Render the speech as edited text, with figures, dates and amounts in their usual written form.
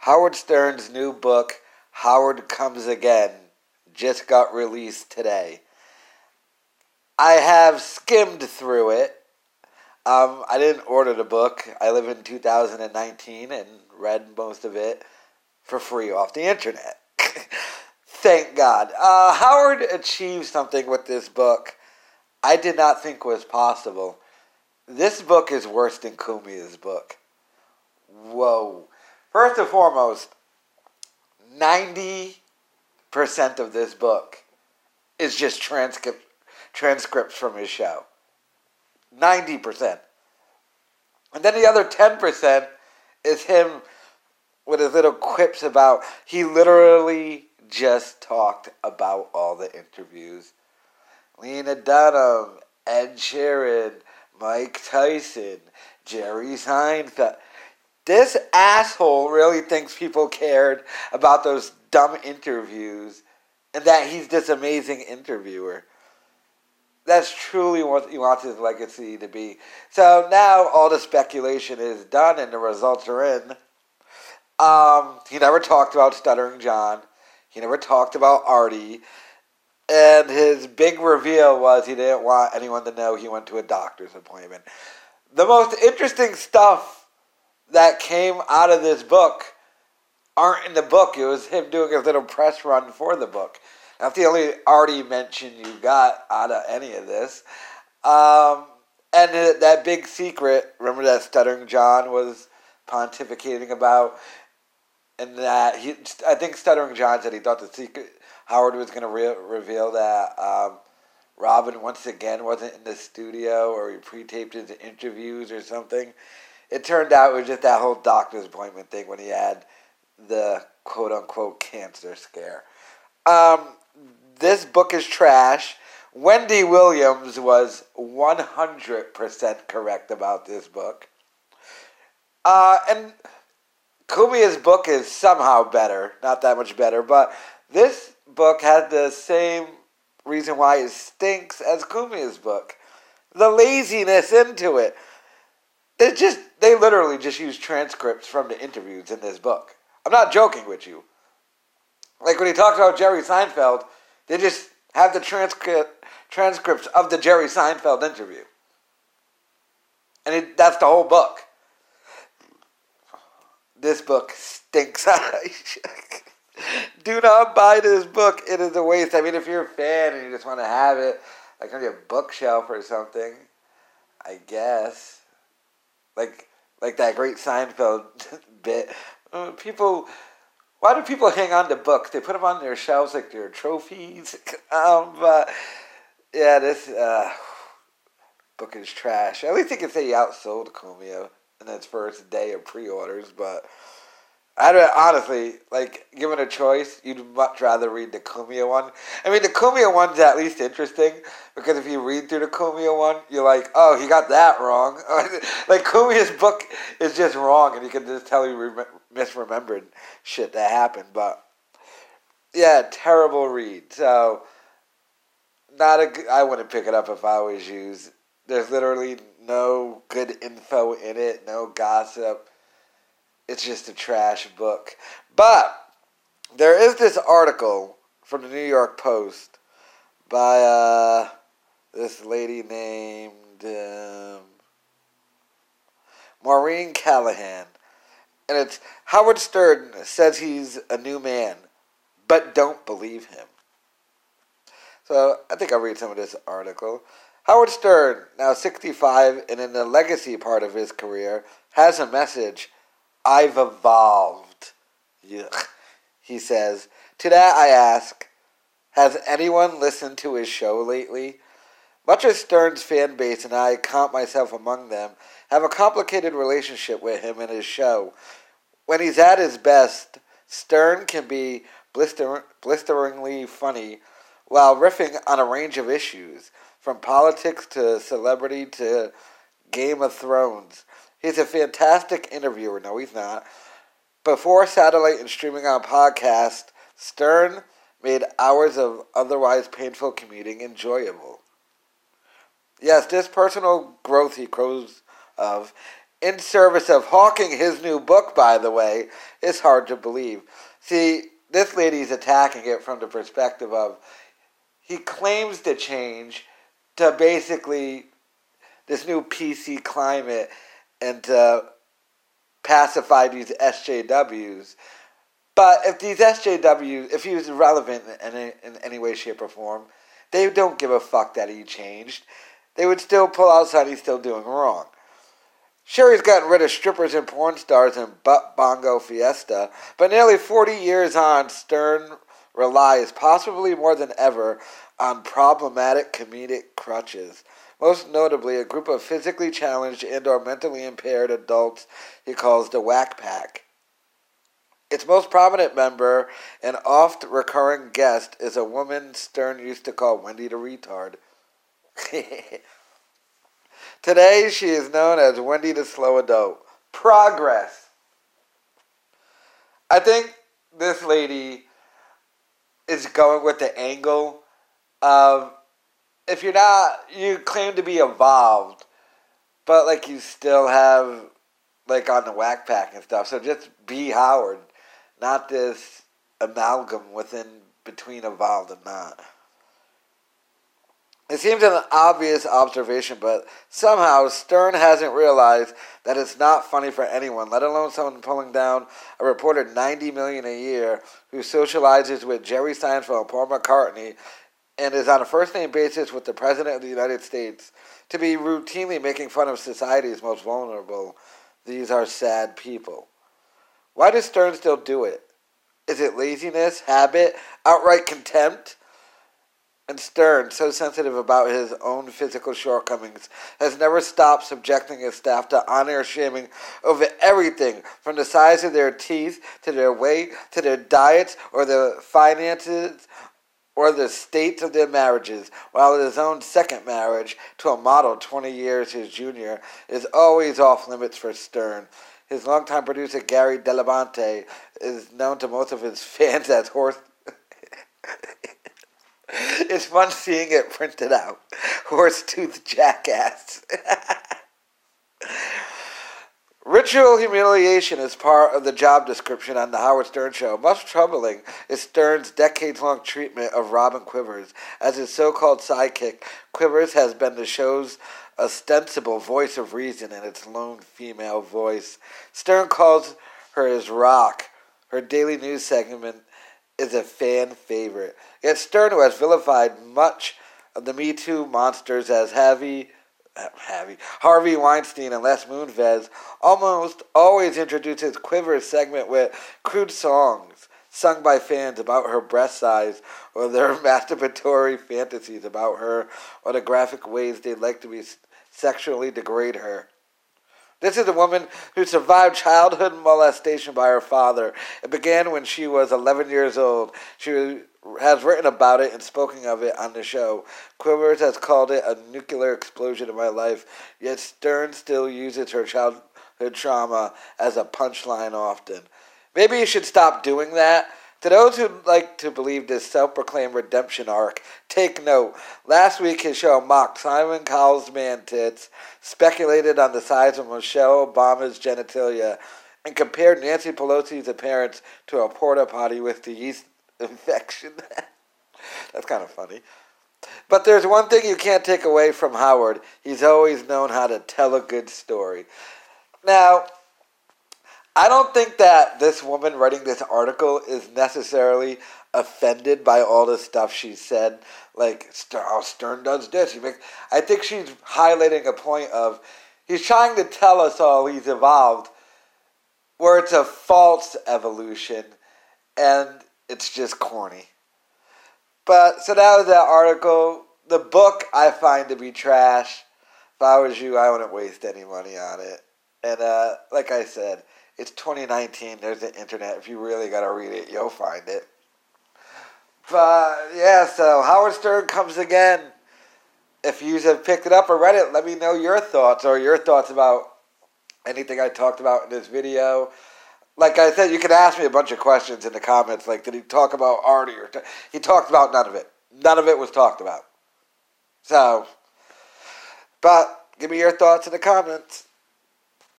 Howard Stern's new book, Howard Comes Again, just got released today. I have skimmed through it. I didn't order the book. I live in 2019 and read most of it for free off the internet. Thank God. Howard achieved something with this book I did not think was possible. This book is worse than Cumia's book. Whoa. First and foremost, 90% of this book is just transcripts from his show. 90%. And then the other 10% is him with his little quips about, he literally just talked about all the interviews. Lena Dunham, Ed Sheeran, Mike Tyson, Jerry Seinfeld. This asshole really thinks people cared about those dumb interviews and that he's this amazing interviewer. That's truly what he wants his legacy to be. So now all the speculation is done and the results are in. He never talked about Stuttering John. He never talked about Artie. And his big reveal was he didn't want anyone to know he went to a doctor's appointment. The most interesting stuff that came out of this book aren't in the book. It was him doing his little press run for the book. That's the only Artie mention you got out of any of this. And that big secret, remember that Stuttering John was pontificating about? And that I think Stuttering John said he thought the secret, Howard was going to reveal that Robin once again wasn't in the studio or he pre-taped his interviews or something. It turned out it was just that whole doctor's appointment thing when he had the quote-unquote cancer scare. This book is trash. Wendy Williams was 100% correct about this book. And Cumia's book is somehow better. Not that much better, but this book had the same reason why it stinks as Cumia's book. The laziness into it. They literally just use transcripts from the interviews in this book. I'm not joking with you. Like when he talks about Jerry Seinfeld, they just have the transcripts of the Jerry Seinfeld interview. And that's the whole book. This book stinks. Do not buy this book. It is a waste. I mean, if you're a fan and you just want to have it, like on your bookshelf or something, I guess. Like that great Seinfeld bit. Why do people hang on to books? They put them on their shelves like they're trophies. But yeah, this book is trash. At least you can say he outsold Cumia in its first day of pre-orders. But honestly, like, given a choice, you'd much rather read the Cumia one. I mean, the Cumia one's at least interesting because if you read through the Cumia one, you're like, oh, he got that wrong. Like, Cumia's book is just wrong, and you can just tell he misremembered shit that happened. But yeah, terrible read. So I wouldn't pick it up if I was you. There's literally no good info in it, no gossip. It's just a trash book. But there is this article from the New York Post by this lady named Maureen Callahan. And it's Howard Stern says he's a new man, but don't believe him. So I think I'll read some of this article. Howard Stern, now 65 and in the legacy part of his career, has a message. I've evolved. Yuck. He says, to that I ask, has anyone listened to his show lately? Much of Stern's fan base, and I count myself among them, have a complicated relationship with him and his show. When he's at his best, Stern can be blisteringly funny while riffing on a range of issues, from politics to celebrity to Game of Thrones. He's a fantastic interviewer. No, he's not. Before satellite and streaming on podcast, Stern made hours of otherwise painful commuting enjoyable. Yes, this personal growth he crows of in service of hawking his new book, by the way, is hard to believe. See, this lady's attacking it from the perspective of he claims to change to basically this new PC climate and to pacify these SJWs. But if these SJWs, if he was relevant in any way, shape, or form, they don't give a fuck that he changed. They would still pull out something he's still doing wrong. Sure, he's gotten rid of strippers and porn stars and butt bongo fiesta, but nearly 40 years on, Stern relies, possibly more than ever, on problematic comedic crutches. Most notably, a group of physically challenged and or mentally impaired adults he calls the Whack Pack. Its most prominent member and oft-recurring guest is a woman Stern used to call Wendy the Retard. Today, she is known as Wendy the Slow Adult. Progress. I think this lady is going with the angle of, if you're not, you claim to be evolved, but like you still have, like on the Whack Pack and stuff, so just be Howard, not this amalgam between evolved and not. It seems an obvious observation, but somehow Stern hasn't realized that it's not funny for anyone, let alone someone pulling down a reported $90 million a year who socializes with Jerry Seinfeld and Paul McCartney and is on a first-name basis with the President of the United States, to be routinely making fun of society's most vulnerable. These are sad people. Why does Stern still do it? Is it laziness, habit, outright contempt? And Stern, so sensitive about his own physical shortcomings, has never stopped subjecting his staff to on-air shaming over everything, from the size of their teeth, to their weight, to their diets, or their finances, or the state of their marriages, while his own second marriage, to a model 20 years his junior, is always off limits for Stern. His longtime producer, Gary Delabonte, is known to most of his fans as Horse... It's fun seeing it printed out. Horse-toothed jackass. Ritual humiliation is part of the job description on The Howard Stern Show. Most troubling is Stern's decades-long treatment of Robin Quivers. As his so-called sidekick, Quivers has been the show's ostensible voice of reason and its lone female voice. Stern calls her his rock. Her daily news segment is a fan favorite. Yet Stern, who has vilified much of the Me Too monsters as Harvey Weinstein and Les Moonves, almost always introduces Quivers' segment with crude songs sung by fans about her breast size or their masturbatory fantasies about her or the graphic ways they'd like to be sexually degrade her. This is a woman who survived childhood molestation by her father. It began when she was 11 years old. She has written about it and spoken of it on the show. Quivers has called it a nuclear explosion in my life, yet Stern still uses her childhood trauma as a punchline often. Maybe you should stop doing that. To those who like to believe this self-proclaimed redemption arc, take note. Last week his show mocked Simon Cowell's man tits, speculated on the size of Michelle Obama's genitalia, and compared Nancy Pelosi's appearance to a porta potty with the yeast infection. That's kind of funny. But there's one thing you can't take away from Howard. He's always known how to tell a good story. Now, I don't think that this woman writing this article is necessarily offended by all the stuff she said. Like, Stern does this. I think she's highlighting a point of, he's trying to tell us all he's evolved, where it's a false evolution, and it's just corny. But, so that was that article. The book I find to be trash. If I was you, I wouldn't waste any money on it. And, like I said, it's 2019. There's the internet. If you really got to read it, you'll find it. But, yeah, so Howard Stern comes again. If you have picked it up or read it, let me know your thoughts or your thoughts about anything I talked about in this video. Like I said, you can ask me a bunch of questions in the comments. Like, did he talk about Artie? He talked about none of it. None of it was talked about. So, but give me your thoughts in the comments.